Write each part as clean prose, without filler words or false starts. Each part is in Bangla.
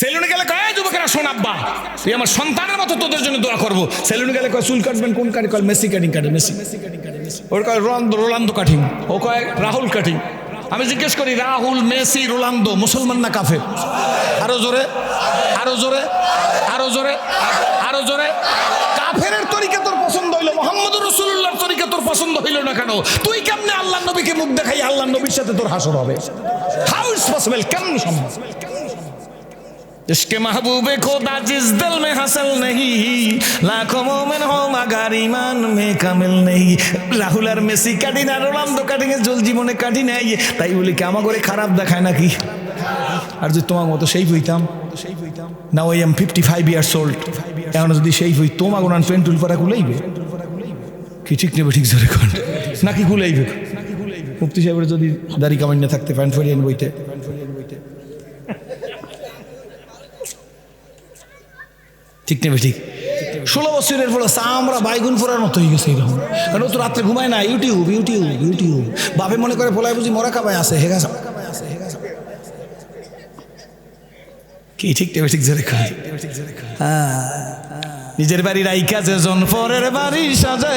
সেলুনে গেলে কয় যুবকেরা শোন আব্বা তুই আমার সন্তানের মতো তোদের জন্য দোয়া করবো। সেলুনে গেলে কয় চুল কাটবেন কোন কাটি, কয় মেসি কাটিং কাটে, মেসি। ওর কয় রোনালদো কাটিং, ও কয় রাহুল কাটিং। আমি জিজ্ঞেস করি রাহুল, মেসি, রোনালদো মুসলমান না কাফের? আরো জোরে, আরো জোরে, আরো জোরে, আরো জোরে। কাফের তরিকা তোর পছন্দ হইলো, মুহাম্মদুর রাসূলুল্লাহর তরিকা তোর পছন্দ হইলো না কেন? তুই কেমনে আল্লাহ নবীকে মুখ দেখাই আল্লাহ নবীর সাথে তোর হাসর হবে? How is possible? কেমন সম্ভব? ইশকে মাহবুবে খোদা জিস দিল মে হাসল নেহি, লাখো মোমেন হো মাগার ঈমান মে কামিল নেহি। রাহুল আর মেসি কাটি না, রোনালদো কাটিং এ জল জীবনে কাটি নাই, তাই বলি কি আমার করে খারাপ দেখায় নাকি? আর যদি তোমার মতো সেই হইতাম, now I am 55 years old, এখন যদি সেই হই তোমার ওনার পেন টুল পারা কুলাইবে কি? ঠিক নেবে, ঠিক জোরে কোন নাকি কুলাইবে? মুফতি সাহেবের যদি দাড়ি কামাই না থাকতে প্যান্ট ফেরিয়ে বইতে, ঠিক নেবে ঠিক। 16 বছরের পর আমরা বাইগুন ফোরার মতো হয়ে গেছে এরকম। কারণ তো রাত্রে ঘুমায় না, ইউটিউব ইউটিউব ইউটিউব। বাপে মনে করে পোলায় বুঝি মরা কাবায় আছে, হেগা কি? ঠিক নেবে ঠিক জোরে কোন। নিজের বাড়ি রাইখা যে জন পরের বাড়ি সাজে,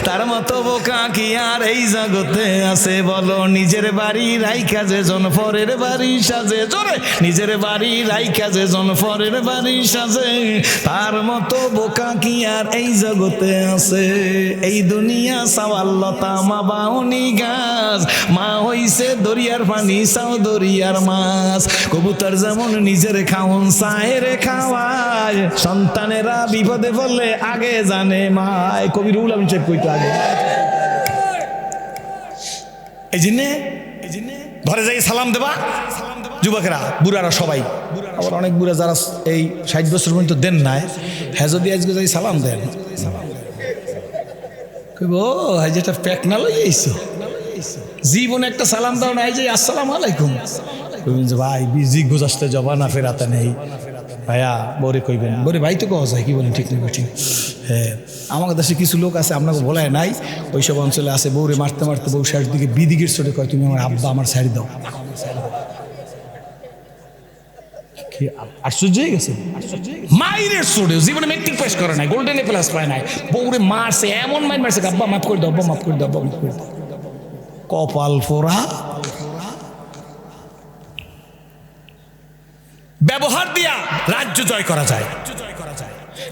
তার মতো বোকা কি আর এই জগতে আছে বলো? নিজের বাড়ি রাইখা যে জন পরের বাড়ি সাজে, জোরে, নিজের বাড়ি রাইখা যে জন পরের বাড়ি সাজে, তার মতো বোকা কি আর এই জগতে আছে? এই দুনিয়া সাওয়াল্লতা মা বাউনি গাছ, মা হইছে দরিয়ার পানি সাও দরিয়ার মাছ। কবুতর যেমন নিজের খাওন সাহেরে খাওয়ায়, সন্তানেরা বিপদে পড়লে আগে জানে মায়। কবি রুল আমি চেক কইতে আগে এই জন্য ঘরে যাই সালাম দেবা যুবকেরা, বুড়ারা সবাই। আবার অনেক বুড়া যারা এই 60 বছর পর্যন্ত দেন নাই, হ্যাঁ যদি আজকে যাই সালাম দেন, কইব ও হাই যেটা প্যাক না লই আইছো, জীবনে একটা সালাম দাও না, এই যে আসসালামু আলাইকুম। কইবেন যে ভাই বিজি গুজাসতে জবা না ফেরাতে নেই ভাইয়া, বরে কইবেন বরে ভাই তো কওয়া যায়, কি বলেন? ঠিক নেই ঠিক। হ্যাঁ, আমার দেশে কিছু লোক আছে আপনাকে বলায় নাই, ওইসব অঞ্চলে আছে বউরে মারতে মারতে বউ শেষ দিকে বিদিকের চোটে কয় তুমি আমার আব্বা আমার শাড়ি দাও। আশ্চর্য হয়ে গেছে, মাইরের চোটে জীবনে মেট্রিক পাস করে নাই, গোল্ডেন এ প্লাস পায় নাই, বউরে মারছে, এমন মাইর মারছে আব্বা মাফ করে দাও, আব্বা মাফ করে দাও, আব্বা মাফ করে দাও। কপাল ফোরা। ব্যবহার দিয়া রাজ্য জয় করা যায়।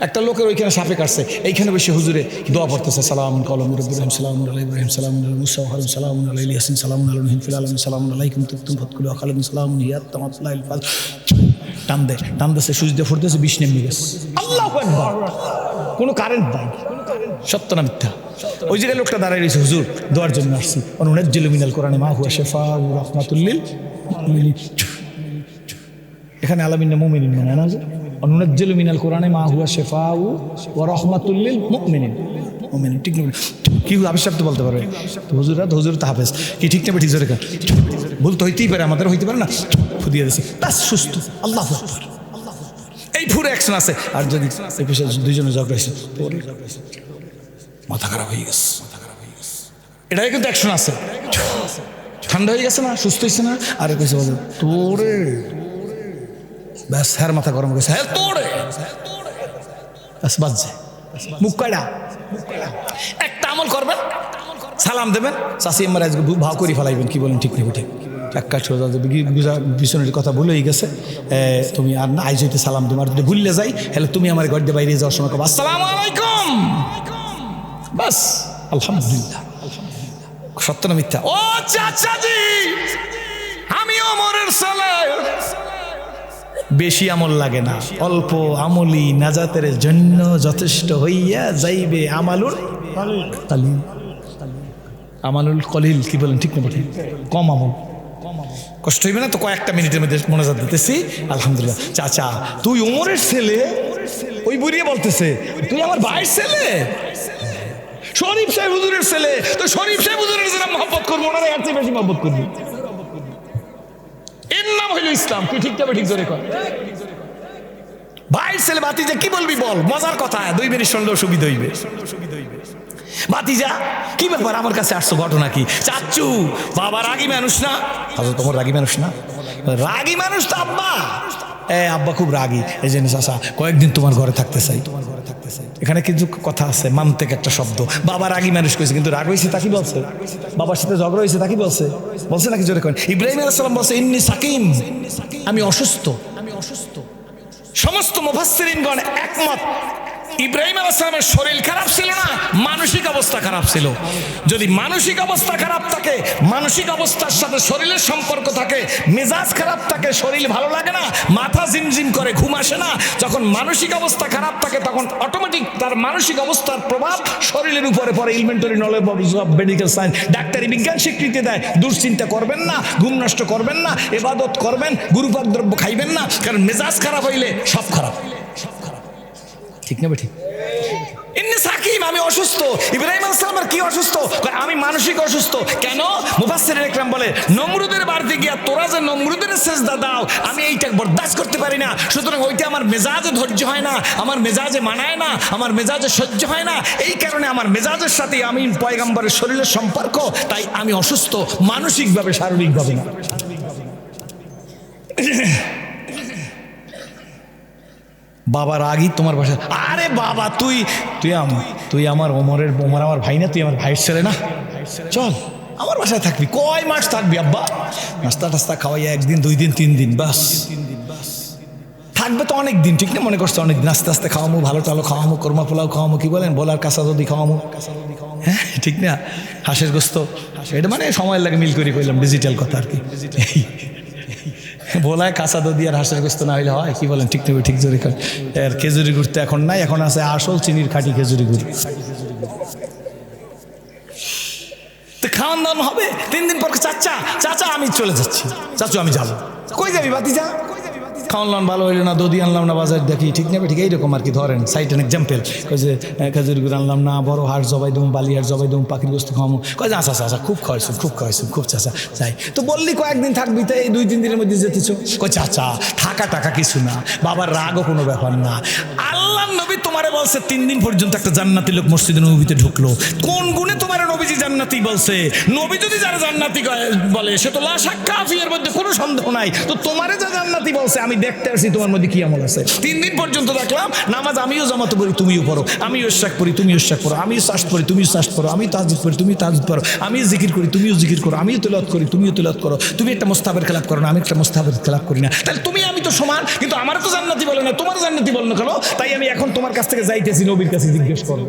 একটা লোকের ওইখানে সাপে কাটছে, এইখানে বসে হুজুরে দোয়া পড়তেছে, সালামুন কলম ইব্রাহিম সালামুন আলাইহি ইব্রাহিম সালামুন আলাইহি মুসা হারুন সালামুন আলাইহি ইয়াসিন সালামুন আলাইহি ফিল আলামিন সালামুন আলাইকুম তুতুম ফাতকুলু খালামিন সালামুন হিয়াত তামাতলাইল ফাল। টান দেশে সুজ দিয়ে ফুটতেছে, 20 নেমে গেছে। আল্লাহু আকবার। কোনো কারেন্ট নাই, সত্য না মিথ্যা? ওই জায়গায় লোকটা দাঁড়ায় রয়েছে, হুজুর দোয়ার জন্য আসছি। অনুনাজ্জিলু মিনাল কোরআনে মা হুয়া শিফাউ ওয়া রাহমাতুল লিল মুমিনিন। এখানে আলামিন মুমিনিন মানে না, যে অনুনাজ্জিলু মিনাল কোরআনে মা হুয়া শিফাউ ওয়া রাহমাতুল লিল মুমিনিন। মুমিনিন ঠিক নেই কি? আবিষ্কার তো বলতে পারবে তো হুজুরা, তো হুজুর তো হাফেজ কি? ঠিক নেবে ঠিক জোরে কান। ভুল তো হইতেই পারে, আমাদের হইতে পারে না, ফুদিয়ে দিয়েছে তাস সুস্থ। আল্লাহু আকবার। এই পুরো অ্যাকশন আছে। আর যদি এই পেশায় দুইজনে ঝগড়া হয়েছে, মাথা খারাপ হয়ে গেছে, এটাই কিন্তু অ্যাকশন আছে। ঠান্ডা হয়ে গেছে না, সুস্থ হয়েছে না, আর কইছে বলে তোরে, ব্যাস হ্যার মাথা গরম গেছে, হ্যাঁ তোরে, ব্যাস বাজছে মুখ কয়টা। একটা আমল করবেন, সালাম দেবেন, চাষি আমার আজকে ভাও করে ফেলাইবেন, কি বলেন? ঠিক নেবে ঠিক। এক কাজ করে বিছনের কথা ভুলেই গেছে, তুমি আর না আইজ হইতে সালাম তোমার যদি ভুললে যাই, হলে তুমি আমার ঘর দিয়ে বাইরে যাওয়ার সময় কবা আসসালামু আলাইকুম, বাস আলহামদুলিল্লাহ। সত্য না মিথ্যা? ও চাচাজি, আমি ওমরের ছেলে। বেশি আমল লাগে না, অল্প আমলি নাজাতের জন্য যথেষ্ট হইয়া যাইবে আমালুল কলিল। আমালুল কলিল কি বলেন? ঠিক না ঠিক? কম আমল, কষ্ট হইবে না তো। কয়েকটা মিনিটের মধ্যে মোনাজাত দিতেছি। আলহামদুলিল্লাহ। চাচা তুই ওমরের ছেলে? ওই বুড়িয়ে বলতেছে তুই আমার ভাইয়ের ছেলে, শরীফ সাহেব হুজুরের ছেলে। তো শরীফ সাহেব হুজুরের যারা মহব্বত করবো, ওনারা এর চেয়ে বেশি মহব্বত করবি। এর নাম হইল ইসলাম। তুই ঠিক যাবে ঠিক জোরে কর। ভাইয়ের ছেলে ভাতিজা কি বলবি বল, মজার কথা, 2 মিনিট শুনলেও সুবিধা হইবে। ভাতিজা কি ব্যাপার, আমার কাছে আসছো, ঘটনা কি? চাচ্চু বাবা রাগী মানুষ না? তোমার রাগী মানুষ না? রাগী মানুষ তো আব্বা। আব্বা খুব রাগী, এই জন্য চাচা কয়েকদিন তোমার ঘরে থাকতে চাই। এখানে কিন্তু কথা আছে, মানতেক একটা শব্দ। বাবা রাগী মানুষ করেছে, কিন্তু রাগ হয়েছে তা কি বলছে? বাবার সাথে ঝগড়া হয়েছে তা কি বলছে? বলছে নাকি জোরে করেন? ইব্রাহিম আলাইহিস সালাম বলছে ইন্নী সাকিম, আমি অসুস্থ। সমস্ত মুফাসসিরিনগণ একমত, ইব্রাহিম আলাইহিস সালামের শরীর খারাপ ছিল না, মানসিক অবস্থা খারাপ ছিল। যদি মানসিক অবস্থা খারাপ থাকে, মানসিক অবস্থার সাথে শরীরের সম্পর্ক থাকে, মেজাজ খারাপ থাকে, শরীর ভালো লাগে না, মাথা ঝিমঝিম করে, ঘুম আসে না। যখন মানসিক অবস্থা খারাপ থাকে তখন অটোমেটিক তার মানসিক অবস্থার প্রভাব শরীরের উপরে পড়ে। Inventory knowledge of medical science, ডাক্তারি বিজ্ঞান স্বীকৃতি দেয় দুশ্চিন্তা করবেন না, ঘুম নষ্ট করবেন না, ইবাদত করবেন, গুরুপাক দ্রব্য খাইবেন না, কারণ মেজাজ খারাপ হইলে সব খারাপ। ঠিক না ঠিক? ইন্নী সাকিম, আমি অসুস্থ। ইব্রাহিম আলাইহিস সালামের কি অসুস্থ? আমি মানসিক অসুস্থ। কেন? মুফাসসিরিন ইকরাম বলে নমরুদের বাড়িতে গিয়া তোরা যে নমরুদের সেজদা দাও, আমি এইটা বরদাস্ত করতে পারি না, সুতরাং ওইটা আমার মেজাজে ধৈর্য হয় না, আমার মেজাজে মানায় না, আমার মেজাজে সহ্য হয় না। এই কারণে আমার মেজাজের সাথে আমি পয়গম্বরের শরীরের সম্পর্ক, তাই আমি অসুস্থ মানসিকভাবে, শারীরিকভাবে না। বাবার আগেই তোমার বাসা। আরে বাবা তুই আমার ওমর আমার ভাই না? তুই আমার ভাইয়ের ছেলে না? চল আমার বাসায় থাকবি। কয় মাস থাকবি আব্বা? নাস্তা টাস্তা খাওয়াইয়া একদিন, 2 দিন, 3 দিন বাস থাকবে তো অনেক দিন, ঠিক না? মনে করছো অনেক দিন। আস্তে আস্তে খাওয়ামো, ভালো টালো খাওয়ামো, কোরমা পোলাও খাওয়ামো, কি বলেন, বলার কাঁচা যদি খাওয়ামো, হ্যাঁ ঠিক না? হাঁসের গোস্ত, এটা মানে সময় লাগে, মিল করে কইলাম, ডিজিটাল কথা আর কি। বলায় কাঁচা দদি আর হাঁসের গোস্ত না হইলে হয়? কি বলেন ঠিক নেবে? ঠিক জোরে করেন। আর খেজুরি গুড় তো এখন নাই, এখন আছে আসল চিনির খাঁটি খেজুরি গুড়। তো খাওয়ান দাওয়ান হবে। 3 দিন পর চাচা আমি চলে যাচ্ছি। চাচু আমি যাবো। কই যাবি বাতিজা? খাওয়ান ভালো হইলো না, দদি আনলাম না, বাজার দেখি, ঠিক নেবে ঠিক? এইরকম আর কি। ধরেন সাইড অ্যান এক্সাম্পল, কই যে খেজুরি গুড় আনলাম না, বড় হাঁস জবাই দেবো, বালি হাঁস জবাই দেবো, পাখির গোস্ত খাওয়ামো। কয় যে আচ্ছা খুব খাওয়াইছো, খুব চাচা যাই। তো বললি কয়েকদিন থাকবি, তো এই 2-3 দিনের মধ্যে যেতেছ। কই চাচা থাকা টাকা কিছু না, বাবার রাগও কোনো ব্যাপার না। আল্লাহ নবী তোমারে বলছে 3 দিন পর্যন্ত একটা জান্নাতি লোক মসজিদে নববীতে ঢুকলো। কোন গুণে তোমার নবীজি জান্নাতি বলছে? নবী যদি যারা জান্নাতি বলে সে তো লা শাক্কা ফি, এর মধ্যে কোনো সন্দেহ নাই। তো তোমারে যা জান্নাতি বলছে, আমি দেখতে আসি তোমার মধ্যে কি আমল আছে। 3 দিন পর্যন্ত দেখলাম নামাজ আমিও জামাতে পড়ি, তুমিও পড়ো, আমিও ইশরাক পড়ি, তুমিও ইশরাক পড়ো, আমিও সাজদ পড়ি, তুমিও সাজদ পড়ো, আমি তাহাজ্জুদ পড়ি, তুমিও তাহাজ্জুদ পড়ো, আমিও জিকির করি, তুমিও জিকির করো, আমিও তিলাওয়াত করি, তুমিও তিলাওয়াত করো, তুমি একটা মুস্তাহাবের খেলাপ করো না, আমি একটা মুস্তাহাবের খেলাপ করি না। তাহলে তুমি আমি তো সমান, কিন্তু আমার তো জান্নাতি বলে না, তোমার জান্নাতি বলে না কেন? তাই আমি এখন তোমার কাছ থেকে যাইতেছি, নবীর কাছে জিজ্ঞেস করো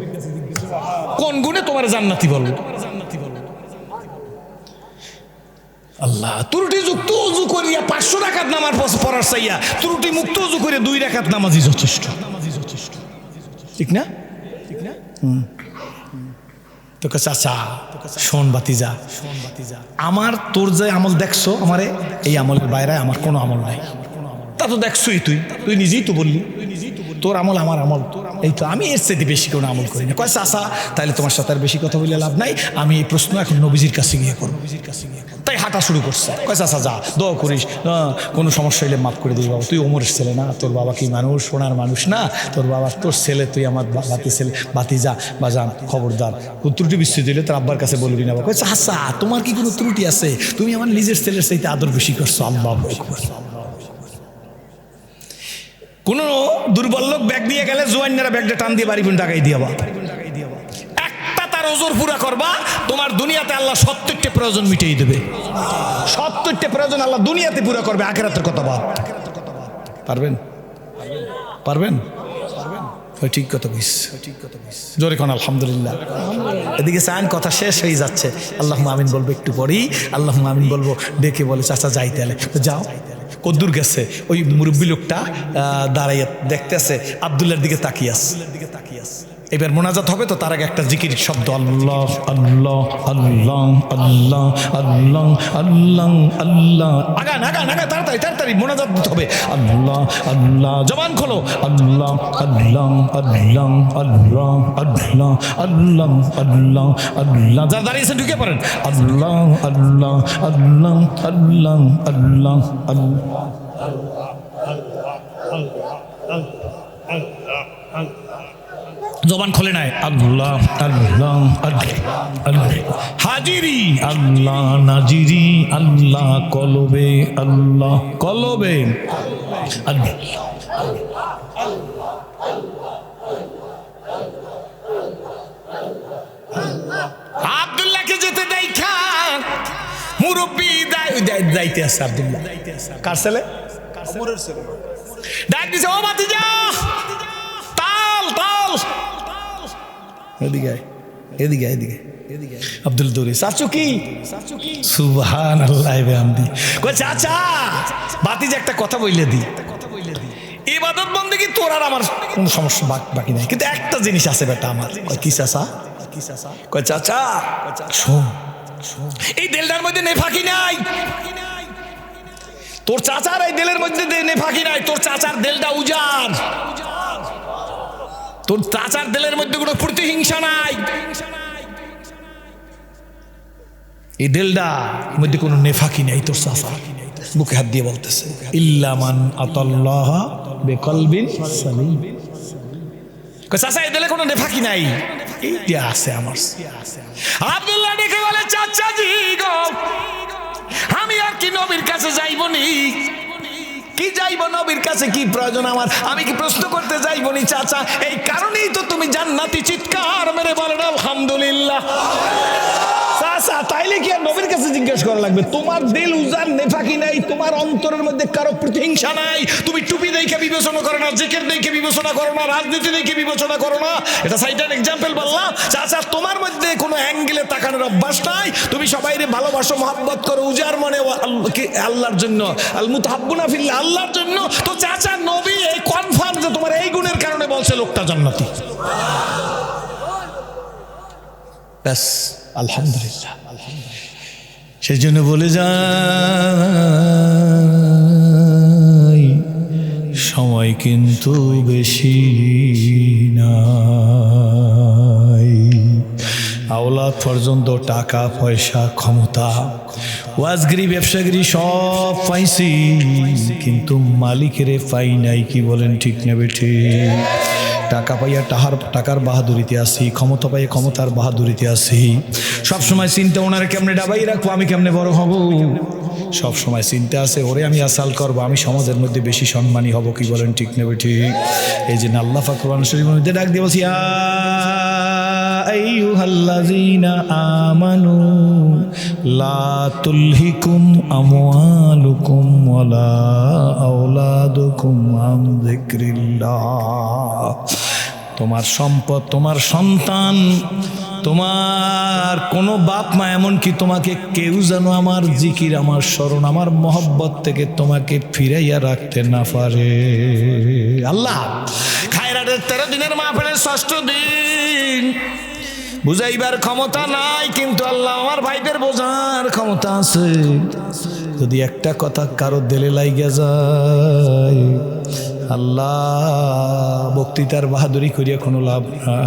কোন গুণে তোমার জান্নাতি বলো। আল্লাহ ত্রুটি যুক্ত উজু করিয়া 500 রাকাত নামাজ পড়ার চাইয়া ত্রুটি মুক্ত উজু করে 2 রাকাত নামাজই যথেষ্ট, ঠিক না? তোকে চাচা শোন বাতিজা, আমার তোর যে আমল দেখছো আমারে, এই আমলের বাইরে আমার কোনো আমল নাই। তা তো দেখছোই, তুই নিজেই তো বললি তোর আমল আমার আমল, এই তো আমি এর চাইতে বেশি কোনো আমল করি না। কয় চাচা তাহলে তোমার সাথে আর বেশি কথা বলে লাভ নাই, আমি এই প্রশ্ন এখন নবীজির কাছে গিয়ে করবো। তাই হাঁটা শুরু করছে। কয় চাচা যা, দোয়া করিস, কোনো সমস্যা হইলে মাফ করে দিস বাবা, তুই ওমরের ছেলে না, তোর বাবা কি মানুষ, সোনার মানুষ না, তোর বাবা তোর ছেলে, তুই আমার বাতি ছেলে, বাতি যা বা যান, খবরদার কোন ত্রুটি বিস্তৃত দিলে তোর আব্বার কাছে বলবি না। কয় চাচা তোমার কি কোনো ত্রুটি আছে? তুমি আমার নিজের ছেলের চাইতে আদর বেশি করছো। আল্লাহু আকবার। কোন দুর্বল লোক ব্যাগ দিয়ে গেলে জোয়ান্নারা ব্যাগটা টান দিয়ে বাড়ি পর্যন্ত টাকাই দিয়ে একটা তার ওজোর পুরা করবা, তোমার দুনিয়াতে আল্লাহ 70টা প্রয়োজন মিটিয়ে দেবে। 70টা প্রয়োজন আল্লাহ দুনিয়াতে পুরা করবে, আখিরাতের কথা বাদ। পারবেন? ঠিক কথা বলিস, জোরে কোন আলহামদুলিল্লাহ। এদিকে চান কথা শেষ হয়ে যাচ্ছে, আল্লাহুম্মা আমিন বলবো একটু পরেই, আল্লাহুম্মা আমিন বলবো, ডেকে বলে চাচা যাই তাহলে যাও। কদ্দুর গেছে, ওই মুরব্বী লোকটা দাঁড়াইয়া দেখতেছে, আব্দুল্লাহর দিকে তাকিয়াস। এবার মোনাজাত হবে তো তার আগে একটা জিকির শব্দ, আল্লাহ আল্লাহ আল্লাহ আল্লাহ আল্লাহ আল্লাহ আল্লাহ, আগান তাড়াতাড়ি মোনাজাত হবে। আল্লাহ আল্লাহ, জবান খোলো, আল্লাহ আল্লাহ আল্লাহ আল্লাহ আল্লাহ আল্লাহ আল্লাহ আল্লাহ, যারা দাঁড়িয়েছে ঢুকে পড়েন, আল্লাহ আল্লাহ আল্লাহ আল্লাহ আল্লাহ জবান খোলে নাই, আল্লাহ আল্লাহ আল্লাহ, হাজিরি আল্লাহ, নাজিরি আল্লাহ, কলবে আল্লাহ, কলবে আল্লাহ। আব্দুল্লাহকে যেতে দেখা মুরব্বী যাইতে আছে। আব্দুল্লাহ কার ছেলে? ডাক দিছে, ও ভাতিজা তাল তাল, এদিকে এদিকে এদিকে। আব্দুল দৌড়ে, চাচু কি? সুবহানাল্লাহ বিহামদি। কই চাচা ভাতিজা একটা কথা বইলে দি, ইবাদত বন্দেগী তোর আর আমার কোনো সমস্যা বাকি নাই, কিন্তু একটা জিনিস আছে বেটা আমার। কই কি চাচা? কই চাচা শোন, এই দেলটার মধ্যে নেফাকি নাই। তোর চাচার এই দেলের মধ্যে নেফাকি নাই, তোর চাচার দেলটা উজাড়, তোর চাচার দেলের মধ্যে কোনো প্রতিহিংসা নাই, এই দেলটা মধ্যে কোনো নেফাকি নাই। তোর চাচা বুকে হাত দিয়ে বলতেছে, ইল্লা মান আতাল্লাহ বিকলবিন সালিম। কই চাচা এই দেলে কোনো নেফাকি নাই, এইটা আছে আমার। আব্দুল্লাহ ডেকে বলে, চাচা জি গো, আমি আর কি নবীর কাছে যাইবনি? কি যাইব নবীর কাছে, কি প্রয়োজন আমার? আমি কি প্রশ্ন করতে যাইবনি চাচা? এই কারণেই তো তুমি জান্নাতি। চিৎকার মেরে বলেন আলহামদুলিল্লাহ। চাচা তাইলে কি আর নবীর কাছে জিজ্ঞেস করা লাগবে? তোমার দিল উজার, নেফাকি নাই, তোমার অন্তরের মধ্যে কারো প্রতিহিংসা নাই, তুমি টুপি দেখে বিবেচনা করো না, জিকির দেখে বিবেচনা করো না, রাজনীতি দেখে বিবেচনা করো না। এটা সাইডার এক্সাম্পল বললাম। চাচা তোমার মধ্যে কোনো অ্যাঙ্গেলে তাকানোর অভ্যাস নাই, তুমি সবাইরে ভালোবাসো, মহব্বত করো উজার মনে আল্লাহর জন্য, আল মুতাহাব্বুনা ফিল্লাহ, আল্লাহর জন্য। তো চাচা নবী এই কনফার্ম যে তোমার এই গুণের কারণে বলছে লোকটা জান্নাতি। ব্যাস আলহামদুলিল্লাহ। সেই জন্য বলে যাই, সময় কিন্তু বেশি নাই। আওলাদ পর্যন্ত টাকা পয়সা ক্ষমতা ওয়াজগিরি ব্যবসাগিরি সব পাইছি, কিন্তু মালিকেরে পাই নাই। কি বলেন ঠিক না বেঠি? টাকা পাইয়া টাকার বাহাদুরিতে আসি, ক্ষমতা পাইয়া ক্ষমতার বাহাদুরিতে আসি। সবসময় চিন্তা ওনারে কেমনে ডাবাই রাখবো, আমি কেমনে বড় হব। সব সময় চিন্তা আছে ওরে আমি আসাল করবো, আমি সমাজের মধ্যে বেশি সম্মানী হব। কি বলেন ঠিক না ঠিক? এই জন্য আল্লাহ পাক কোরআন শরীফের মধ্যে ডাক দিয়ে বলছি, আইয়ুহাল্লাযীনা আমানু লা তুলহিকুম আমওয়ালুকুম ওয়ালা আওলাদুকুম আন যিকরিল্লাহ। তোমার সম্পদ, তোমার সন্তান, তোমার কোনো বাপ মা, এমনকি তোমাকে কেউ যেন আমার জিকির, আমার স্মরণ, আমার মহব্বত থেকে তোমাকে ফিরাইয়া রাখতে না পারে। আল্লাহ খায়রাতের 13 দিনের মাহফিলের 6ষ্ঠ দিন বুঝাইবার ক্ষমতা নাই, কিন্তু আল্লাহ আমার ভাইদের বোঝার ক্ষমতা আছে। যদি একটা কথা কারো দিলে লাইগা যায়, আল্লাহ বক্তৃতার বাহাদুরি করিয়া কোনো লাভ না।